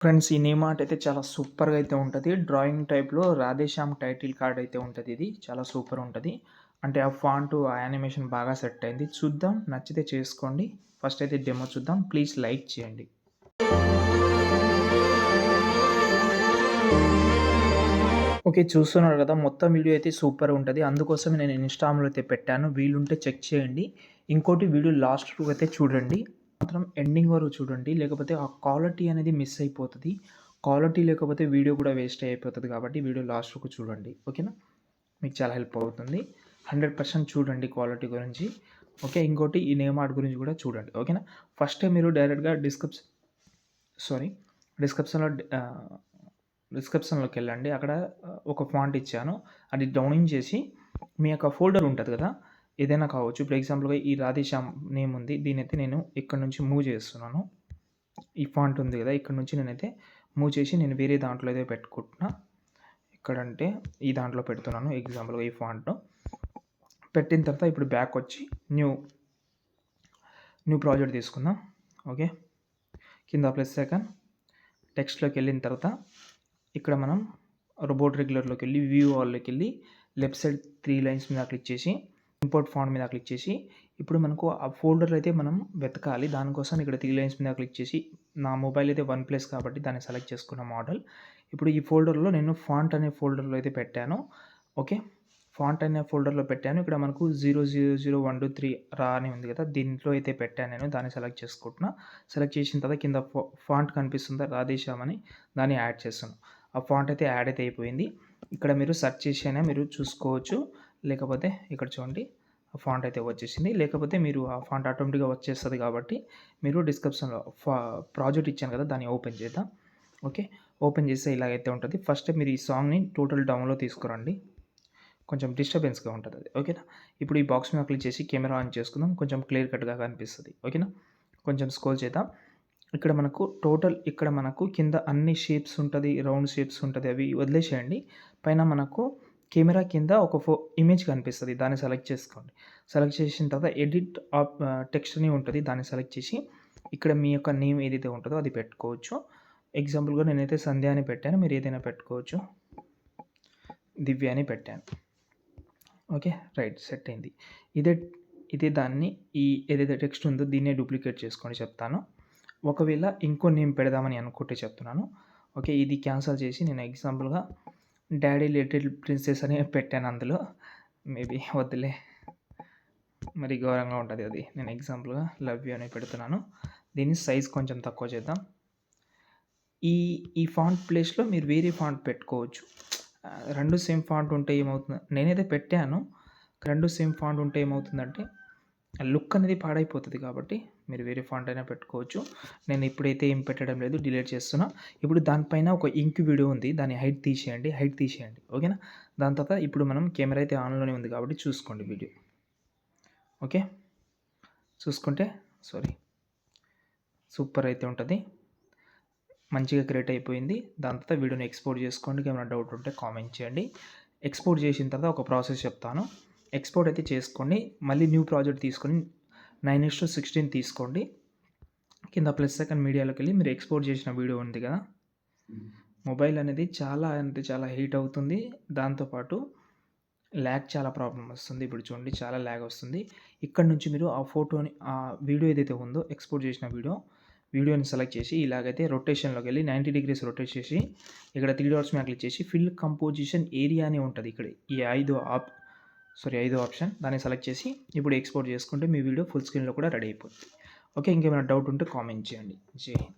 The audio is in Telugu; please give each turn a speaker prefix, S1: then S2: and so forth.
S1: ఫ్రెండ్స్, ఈ నేమ్ ఆర్ట్ అయితే చాలా సూపర్‌గా అయితే ఉంటది. డ్రాయింగ్ టైప్‌లో 'రాధేశ్యామ్' టైటిల్ కార్డ్ అయితే ఉంటది ఇది. చాలా సూపర్ ఉంటది. అంటే ఆ ఫాంటు, ఆ యానిమేషన్ బాగా సెట్ అయింది. చూద్దాం, నచ్చితే చేసుకోండి. ఫస్ట్ అయితే డెమో చూద్దాం. ప్లీజ్ లైక్ చేయండి. ఓకే. చూస్తున్నారు కదా! మొత్తం వీడియో అయితే సూపర్ ఉంటది. అందుకోసమే నేను ఇన్‌స్టాగ్రామ్‌లో అయితే పెట్టాను. వీలుంటే చెక్ చేయండి. ఇంకోటి వీడియో లాస్ట్ వరకు అయితే చూడండి. మాత్రం ఎండింగ్ వరకు చూడండి. లేకపోతే ఆ క్వాలిటీ అనేది మిస్ అయిపోతది. క్వాలిటీ లేకపోతే వీడియో కూడా వేస్ట్ అయిపోతది కాబట్టి వీడియో లాస్ట్ వరకు చూడండి. ఓకేనా? మీకు చాలా హెల్ప్ అవుతుంది. 100% చూడండి క్వాలిటీ గురించి. ఓకే. ఇంకోటి ఈ నేమ్ ఆర్ట్ గురించి కూడా చూడండి. ఓకేనా? ఫస్టే మీరు డైరెక్ట్‌గా సారీ డిస్క్రిప్షన్‌లో డిస్క్రిప్షన్‌లోకెళ్ళండి. అక్కడ ఒక ఫాంట్ ఇచ్చాను. అది డౌనింగ్ చేసి మీ యొక్క ఫోల్డర్ ఉంటది కదా! ఏదైనా కావచ్చు. ఇప్పుడు ఎగ్జాంపుల్‌గా ఈ 'రాధేశ్యామ్' నేమ్ ఉంది. దీన్నైతే నేను ఇక్కడి నుంచి మూవ్ చేస్తున్నాను. ఈ ఫాంట్ ఉంది కదా! ఇక్కడి నుంచి నేనైతే మూవ్ చేసి నేను వేరే దాంట్లో అయితే పెట్టుకుంటున్నా. ఎక్కడంటే ఈ దాంట్లో పెడుతున్నాను. ఎగ్జాంపుల్‌గా ఈ ఫాంట్ పెట్టిన తర్వాత ఇప్పుడు బ్యాక్ వచ్చి న్యూ ప్రాజెక్ట్ తీసుకుందాం. ఓకే. కింద ప్లస్ ఐకాన్ టెక్స్ట్‌లోకెళ్ళిన తర్వాత ఇక్కడ మనం రోబోట్ రెగ్యులర్‌లోకెళ్ళి వ్యూ ఆల్‌లోకెళ్ళి లెఫ్ట్ సైడ్ 3 లైన్స్ మీద క్లిక్ చేసి ఇంపోర్ట్ ఫాంట్ మీద క్లిక్ చేసి ఇప్పుడు మనకు ఆ ఫోల్డర్‌లో అయితే మనం వెతకాలి. దానికోసం ఇక్కడ 3 లైన్స్ మీద క్లిక్ చేసి నా మొబైల్ అయితే వన్ ప్లస్ కాబట్టి దాన్ని సెలెక్ట్ చేసుకున్న మోడల్. ఇప్పుడు ఈ ఫోల్డర్‌లో నేను ఫాంట్ అనే ఫోల్డర్‌లో అయితే పెట్టాను. ఓకే. ఫాంట్ అనే ఫోల్డర్‌లో పెట్టాను. ఇక్కడ మనకు 000 1 2 3 రా అని ఉంది కదా! దీంట్లో అయితే పెట్టాను నేను. దాన్ని సెలెక్ట్ చేసుకుంటున్నా. సెలెక్ట్ చేసిన తర్వాత కింద ఫాంట్ కనిపిస్తుందా 'రాధేశ్యామ్' అని, దాన్ని యాడ్ చేస్తున్నాను. ఆ ఫాంట్ అయితే యాడ్ అయితే అయిపోయింది. ఇక్కడ మీరు సెర్చ్ చేసి అయినా మీరు చూసుకోవచ్చు. లేకపోతే ఇక్కడ చూడండి ఆ ఫాంట్ అయితే వచ్చేసింది. లేకపోతే మీరు ఆ ఫాంట్ ఆటోమేటిక్‌గా వచ్చేస్తది కాబట్టి మీరు డిస్క్రిప్షన్‌లో ప్రాజెక్ట్ ఇచ్చాను కదా! దాన్ని ఓపెన్ చేద్దాం. ఓకే. ఓపెన్ చేస్తే ఇలాగైతే ఉంటది. ఫస్ట్ మీరు ఈ సాంగ్‌ని టోటల్ డౌన్‌లో తీసుకురండి. కొంచెం డిస్టర్బెన్స్‌గా ఉంటదది. ఓకేనా? ఇప్పుడు ఈ బాక్స్ మీద క్లిక్ చేసి కెమెరా ఆన్ చేసుకుందాం. కొంచెం క్లియర్ కట్‌గా కనిపిస్తది. ఓకేనా? కొంచెం స్క్రోల్ చేద్దాం. ఇక్కడ మనకు కింద అన్ని షేప్స్ ఉంటది. రౌండ్ షేప్స్ ఉంటది. అవి వదిలేసేయండి. పైన మనకు కెమెరా కింద ఒక ఇమేజ్ కనిపిస్తది. దాన్ని సెలెక్ట్ చేసుకోండి. సెలెక్ట్ చేసిన తర్వాత ఎడిట్ టెక్స్ట్ అని ఉంటది. దాన్ని సెలెక్ట్ చేసి ఇక్కడ మీ యొక్క నేమ్ ఏదైతే ఉంటదో అది పెట్టుకోవచ్చు. ఎగ్జాంపుల్‌గా నేనైతే సంధ్య అని పెట్టాను. మీరు ఏదైనా పెట్టుకోవచ్చు. దివ్య అని పెట్టాను. ఓకే. రైట్. సెట్ అయింది. ఇదే ఇదే దాన్ని ఏదైతే టెక్స్ట్ ఉందో దీన్నే డూప్లికేట్ చేసుకోండి చెప్తాను. ఒకవేళ ఇంకో నేమ్ పెడదామని అనుకుంటే చెప్తున్నాను. ఓకే. ఇది క్యాన్సల్ చేసి నేను ఎగ్జాంపుల్‌గా 'డాడీ లిటిల్ ప్రిన్సెస్' అని పెట్టాను అందులో. మేబీ వద్దులే. మరి ఘోరంగా ఉంటది అది. నేను ఎగ్జాంపుల్‌గా 'లవ్ యూ' అని పెడుతున్నాను. దీని సైజ్ కొంచెం తక్కువ చేద్దాం. ఈ ఈ ఫాంట్ ప్లేస్‌లో మీరు వేరే ఫాంట్ పెట్టుకోవచ్చు. 2 సేమ్ ఫాంట్ ఉంటే ఏమవుతుంది, నేనైతే పెట్టాను. 2 సేమ్ ఫాంట్ ఉంటే ఏమవుతుందంటే లుక్ అనేది పాడైపోతది కాబట్టి మీరు వేరే ఫాంట్ అయినా పెట్టుకోవచ్చు. నేను ఇప్పుడైతే ఏం పెట్టడం లేదు. డిలీట్ చేస్తున్నా. ఇప్పుడు దానిపైన ఒక ఇంక్ వీడియో ఉంది. దాన్ని హైట్ తీసేయండి. ఓకేనా? దాని తర్వాత ఇప్పుడు మనం కెమెరా అయితే ఆన్‌లోనే ఉంది కాబట్టి చూసుకోండి వీడియో. ఓకే. చూసుకుంటే సూపర్ అయితే ఉంటది. మంచిగా క్రియేట్ అయిపోయింది. దాని తర్వాత వీడియోని ఎక్స్‌పోర్ట్ చేసుకోండి. ఏమైనా డౌట్ ఉంటే కామెంట్ చేయండి. ఎక్స్‌పోర్ట్ చేసిన తర్వాత ఒక ప్రాసెస్ చెప్తాను. ఎక్స్‌పోర్ట్ అయితే చేసుకోండి. మళ్ళీ న్యూ ప్రాజెక్ట్ తీసుకొని 9:16 తీసుకోండి. కింద ప్లస్ ఐకాన్ మీడియాలోకెళ్ళి మీరు ఎక్స్‌పోర్ట్ చేసిన వీడియో ఉంది కదా! మొబైల్ అనేది చాలా అంటే చాలా హీట్ అవుతుంది. దాంతో పాటు ల్యాగ్ చాలా ప్రాబ్లమ్ వస్తుంది. ఇప్పుడు చూడండి చాలా ల్యాగ్ వస్తుంది. ఇక్కడ నుంచి మీరు ఆ ఫోటోని ఆ వీడియో ఏదైతే ఉందో ఎక్స్‌పోర్ట్ చేసిన వీడియోని సెలెక్ట్ చేసి ఇలాగైతే రొటేషన్‌లోకెళ్ళి 90 డిగ్రీస్ రొటేట్ చేసి ఇక్కడ 3 డాట్స్ మీద క్లిక్ చేసి ఫిల్ కంపోజిషన్ ఏరియా అని ఉంటది ఇక్కడ. ఈ ఐదో ఆప్షన్ దాన్ని సెలెక్ట్ చేసి ఇప్పుడు ఎక్స్‌పోర్ట్ చేసుకుంటే మీ వీడియో ఫుల్ స్క్రీన్‌లో కూడా రెడీ అయిపోద్ది. ఓకే. ఇంకేమైనా డౌట్ ఉంటే కామెంట్ చేయండి. జై హింద్.